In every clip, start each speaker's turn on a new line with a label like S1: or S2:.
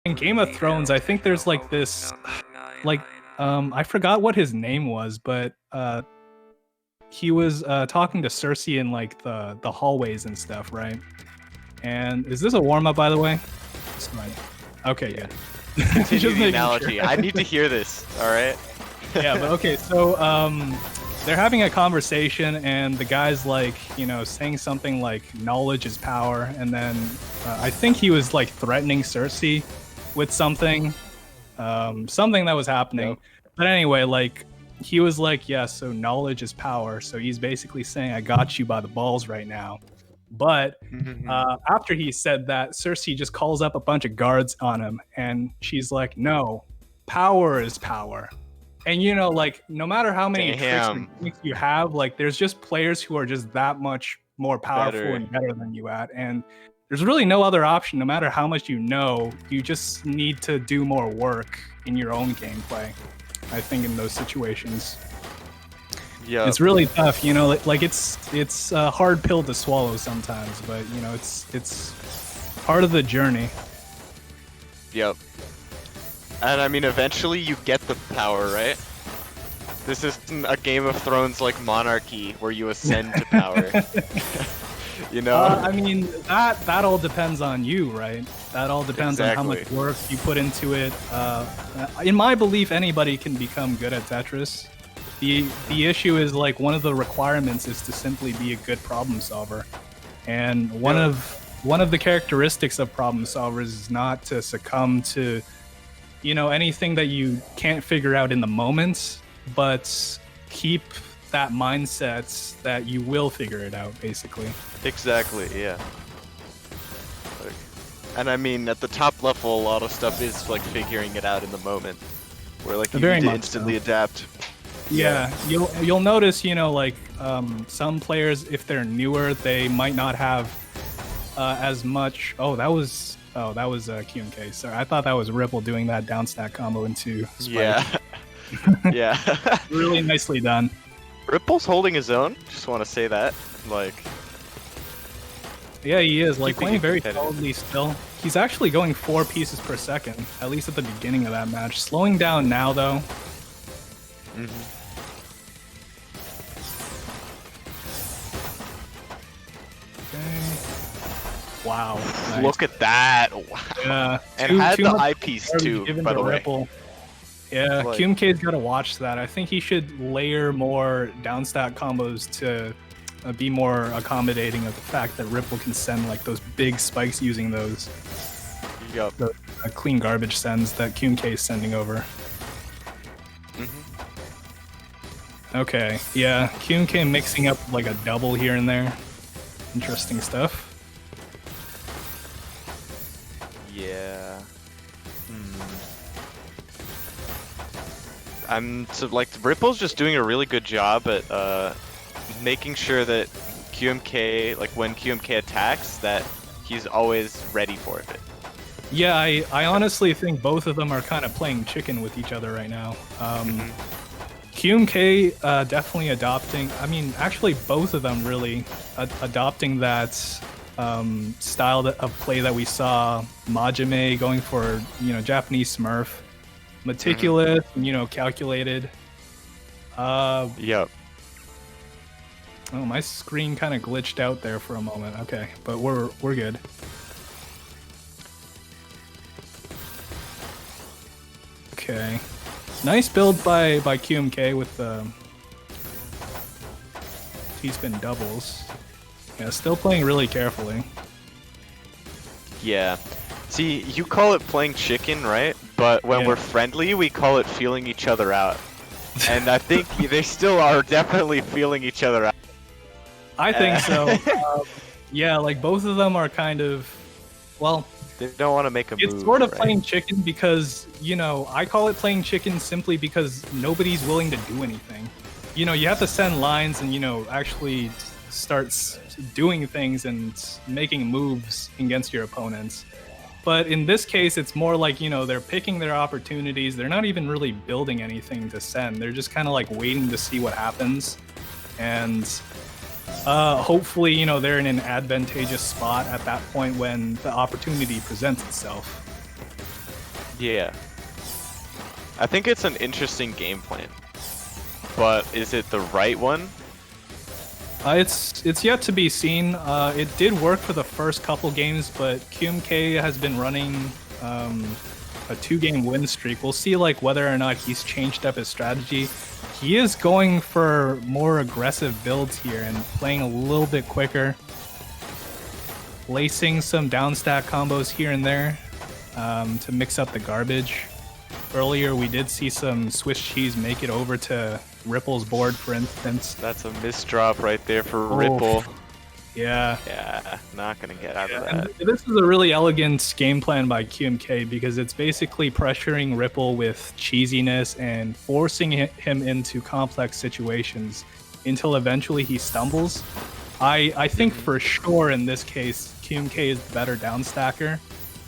S1: in Game of Thrones, I think there's like this, like, I forgot what his name was, but he was talking to Cersei in like the hallways and stuff, right? And is this a warm up, by the way? It's fine. Okay,
S2: Yeah.
S1: good.
S2: Continue
S1: Just
S2: the
S1: making
S2: analogy.
S1: sure.
S2: I need to hear this. All right.
S1: Yeah, but okay, so they're having a conversation, and the guy's like, saying something like knowledge is power, and then I think he was like threatening Cersei with something, something that was happening.
S2: Yep.
S1: But anyway, like he was like, yeah, so knowledge is power. So he's basically saying, I got you by the balls right now. But after he said that, Cersei just calls up a bunch of guards on him, and she's like, no, power is power. And like no matter how many tricks or
S2: Damn.
S1: gimmicks you have, like there's just players who are just that much more powerful
S2: Better.
S1: and better than you at. And there's really no other option. No matter how much you know, you just need to do more work in your own gameplay. I think in those situations,
S2: Yeah.
S1: it's really tough. Like it's a hard pill to swallow sometimes, but it's part of the journey.
S2: Yep. And I mean, eventually you get the power, right? This isn't a Game of Thrones like monarchy where you ascend to power. You know?
S1: I mean, that all depends on you, right? That all depends on how much
S2: Exactly.
S1: work you put into it. In my belief, anybody can become good at Tetris. The issue is like one of the requirements is to simply be a good problem solver, and one of the characteristics of problem solvers is not to succumb to anything that you can't figure out in the moment, but keep that mindset that you will figure it out, basically.
S2: Exactly, yeah. Like, and I mean, at the top level, a lot of stuff is like figuring it out in the moment, where like you
S1: Very
S2: need to
S1: much
S2: instantly adapt.
S1: Yeah, you'll notice, like some players, if they're newer, they might not have as much. that was Qmk. Sorry, I thought that was Ripple doing that down stack combo into Spike.
S2: Yeah. Yeah.
S1: Really nicely done.
S2: Ripple's holding his own. Just want to say that. Like,
S1: Yeah, he is like
S2: Keeping
S1: playing
S2: it
S1: very
S2: competitive.
S1: solidly still. He's actually going 4 pieces per second, at least at the beginning of that match. Slowing down now though. Okay. Wow. Nice.
S2: look at that. Wow.
S1: Yeah.
S2: And had
S1: too
S2: the
S1: much
S2: eyepiece
S1: garbage
S2: too,
S1: given
S2: by
S1: to
S2: the way.
S1: Ripple. Yeah,
S2: Like-
S1: Qmk's got to watch that. I think he should layer more downstack combos to be more accommodating of the fact that Ripple can send like those big spikes using those
S2: Yup.
S1: clean garbage sends that Qmk is sending over. Okay, yeah, Qmk mixing up like a double here and there. Interesting stuff.
S2: Yeah. So like Ripple's just doing a really good job at making sure that QMK, like when QMK attacks, that he's always ready for it.
S1: Yeah, I honestly think both of them are kind of playing chicken with each other right now. Qmk definitely adopting, I mean, actually both of them really adopting that style of play that we saw Majime going for, Japanese Smurf. Meticulous, calculated.
S2: Yep.
S1: Oh, my screen kind of glitched out there for a moment. Okay, but we're good. Okay, nice build by Qmk with the T-spin doubles. Yeah, still playing really carefully.
S2: Yeah. See, you call it playing chicken, right? But when we're friendly, we call it feeling each other out. And I think they still are definitely feeling each other out.
S1: I think so. Yeah, like both of them are kind of, well,
S2: They don't want to make a move.
S1: it's sort of
S2: right?
S1: playing chicken because, I call it playing chicken simply because nobody's willing to do anything. You have to send lines and, actually start doing things and making moves against your opponents. But in this case, it's more like, they're picking their opportunities. They're not even really building anything to send. They're just kind of like waiting to see what happens. And hopefully, they're in an advantageous spot at that point when the opportunity presents itself.
S2: Yeah. I think it's an interesting game plan. But is it the right one?
S1: It's yet to be seen. It did work for the first couple games, but Qmk has been running a 2-game win streak. We'll see like whether or not he's changed up his strategy. He is going for more aggressive builds here and playing a little bit quicker, lacing some down stack combos here and there to mix up the garbage. Earlier we did see some Swiss cheese make it over to Ripple's board, for instance.
S2: That's a misdrop right there for Ripple.
S1: Yeah.
S2: Yeah, not gonna get out of
S1: And
S2: that.
S1: this is a really elegant game plan by Qmk because it's basically pressuring Ripple with cheesiness and forcing him into complex situations until eventually he stumbles. I think for sure in this case, Qmk is the better downstacker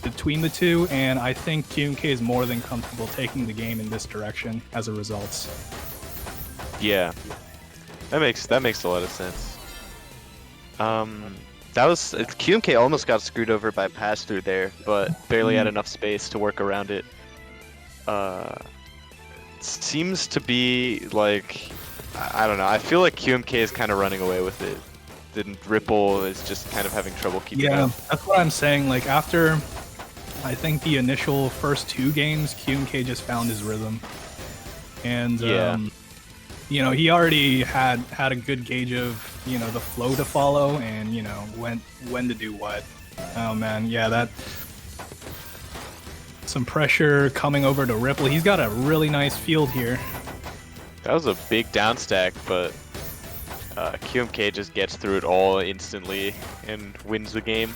S1: between the two, and I think Qmk is more than comfortable taking the game in this direction as a result.
S2: Yeah, that makes a lot of sense. Qmk almost got screwed over by pass through there, but barely had enough space to work around it. Seems to be like, I don't know. I feel like Qmk is kind of running away with it. Then Ripple is just kind of having trouble keeping up.
S1: That's what I'm saying. Like after, I think the initial first 2 games, Qmk just found his rhythm, and you know, he already had a good gauge of, you know, the flow to follow and, you know, when to do what. Oh man, yeah, that some pressure coming over to Ripple. He's got a really nice field here.
S2: That was a big down stack, but Qmk just gets through it all instantly and wins the game.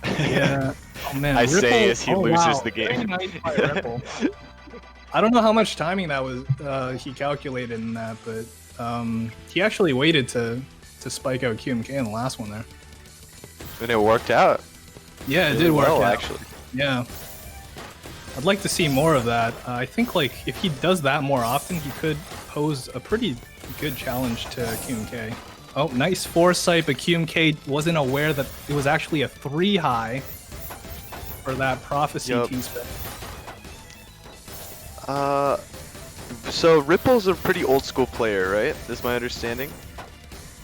S1: Yeah. Oh man,
S2: I
S1: Ripple,
S2: say as he loses the
S1: Very
S2: game.
S1: nice by Ripple. I don't know how much timing that was he calculated in that, but he actually waited to spike out Qmk in the last one there.
S2: And it worked out.
S1: Yeah, it
S2: really
S1: did work
S2: well,
S1: out.
S2: actually.
S1: Yeah. I'd like to see more of that. I think like if he does that more often, he could pose a pretty good challenge to Qmk. Oh, nice foresight, but Qmk wasn't aware that it was actually a 3 high for that prophecy T-spin.
S2: So Ripple's a pretty old school player, right? Is my understanding.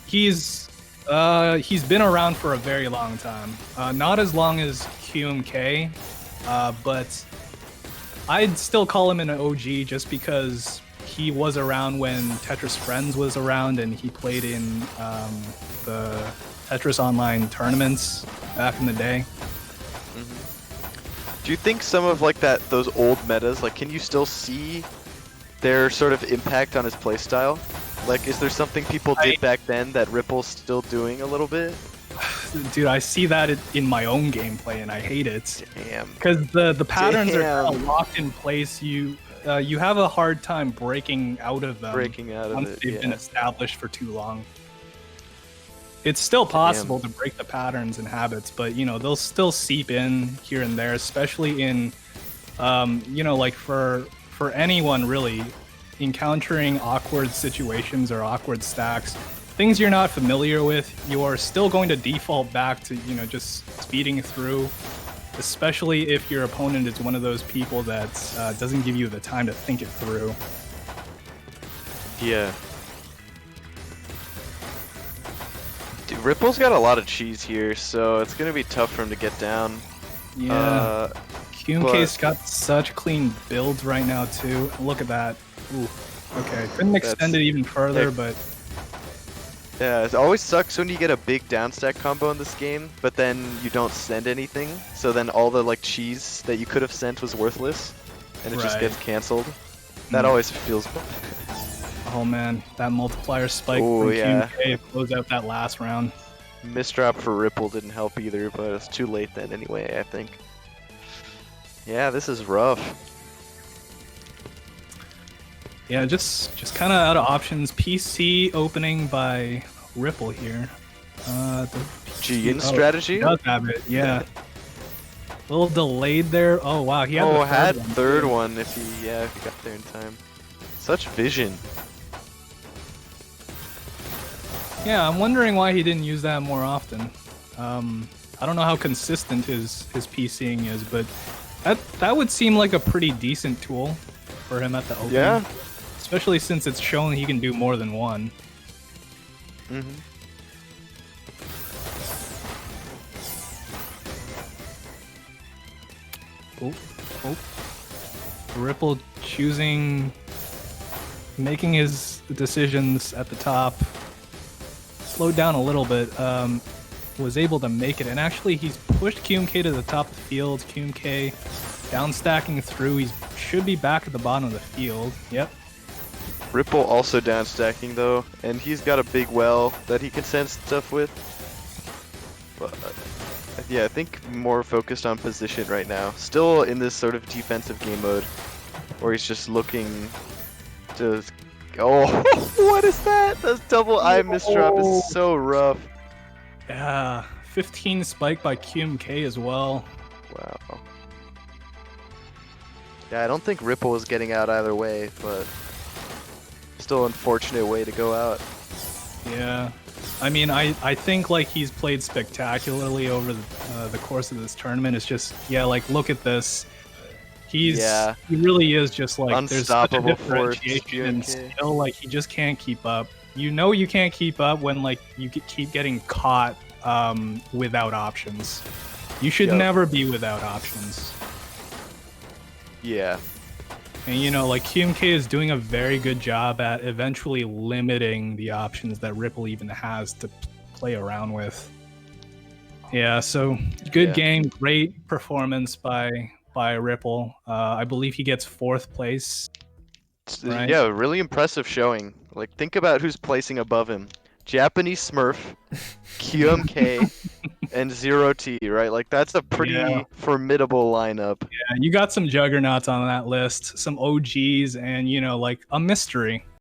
S1: He's been around for a very long time. Not as long as Qmk, but I'd still call him an OG just because he was around when Tetris Friends was around and he played in the Tetris Online tournaments back in the day.
S2: Do you think some of like those old metas, like can you still see their sort of impact on his playstyle? Like, is there something people did back then that Ripple's still doing a little bit?
S1: Dude, I see that in my own gameplay and I hate it.
S2: Damn.
S1: Because the patterns are kind of locked in place. You have a hard time breaking out of them. Once they've been established for too long. It's still possible to break the patterns and habits, but you know they'll still seep in here and there, especially in, you know, like for anyone really encountering awkward situations or awkward stacks, things you're not familiar with, you're still going to default back to, you know, just speeding through, especially if your opponent is one of those people that doesn't give you the time to think it through.
S2: Yeah. Dude, Ripple's got a lot of cheese here, so it's gonna be tough for him to get down.
S1: Yeah. Qmk's got such clean builds right now too. Look at that. Ooh. Okay, couldn't extend it even further, but
S2: yeah, it always sucks when you get a big downstack combo in this game, but then you don't send anything. So then all the like cheese that you could have sent was worthless, and it just gets canceled. That always feels bad.
S1: Oh man, that multiplier spike from Qmk to close out that last round.
S2: Misdrop for Ripple didn't help either, but it's too late then anyway, I think. Yeah, this is rough.
S1: Yeah, just kind of out of options. PC opening by Ripple here.
S2: G-in strategy?
S1: He does have it, yeah. A little delayed there. Oh wow, he had the
S2: third one if he got there in time. Such vision.
S1: Yeah, I'm wondering why he didn't use that more often. I don't know how consistent his PCing is, but That would seem like a pretty decent tool for him at the open.
S2: Yeah.
S1: Especially since it's shown he can do more than one.
S2: Mm-hmm.
S1: Oh, oh. Ripple making his decisions at the top. Slowed down a little bit. Was able to make it, and actually he's pushed Qmk to the top of the field. Qmk down stacking through. He should be back at the bottom of the field. Yep.
S2: Ripple also down stacking though, and he's got a big well that he can send stuff with. But yeah, I think more focused on position right now. Still in this sort of defensive game mode, where he's just looking to. Oh, what is that? That's double I misdrop is so rough.
S1: Yeah, 15 spike by Qmk as well.
S2: Wow. Yeah, I don't think Ripple is getting out either way, but still unfortunate way to go out.
S1: Yeah, I mean, I think like he's played spectacularly over the course of this tournament. It's just, yeah, like look at this. He really is just like there's such a differentiation and skill, like he just can't keep up. You know you can't keep up when like you keep getting caught without options. You should never be without options.
S2: Yeah.
S1: And you know, like Qmk is doing a very good job at eventually limiting the options that Ripple even has to play around with. Yeah, so good game, great performance by Ripple. I believe he gets 4th place. Right?
S2: Yeah, really impressive showing. Like, think about who's placing above him. Japanese Smurf, Qmk, and 0T, right? Like, that's a pretty formidable lineup.
S1: Yeah, you got some juggernauts on that list, some OGs, and, you know, like, a mystery.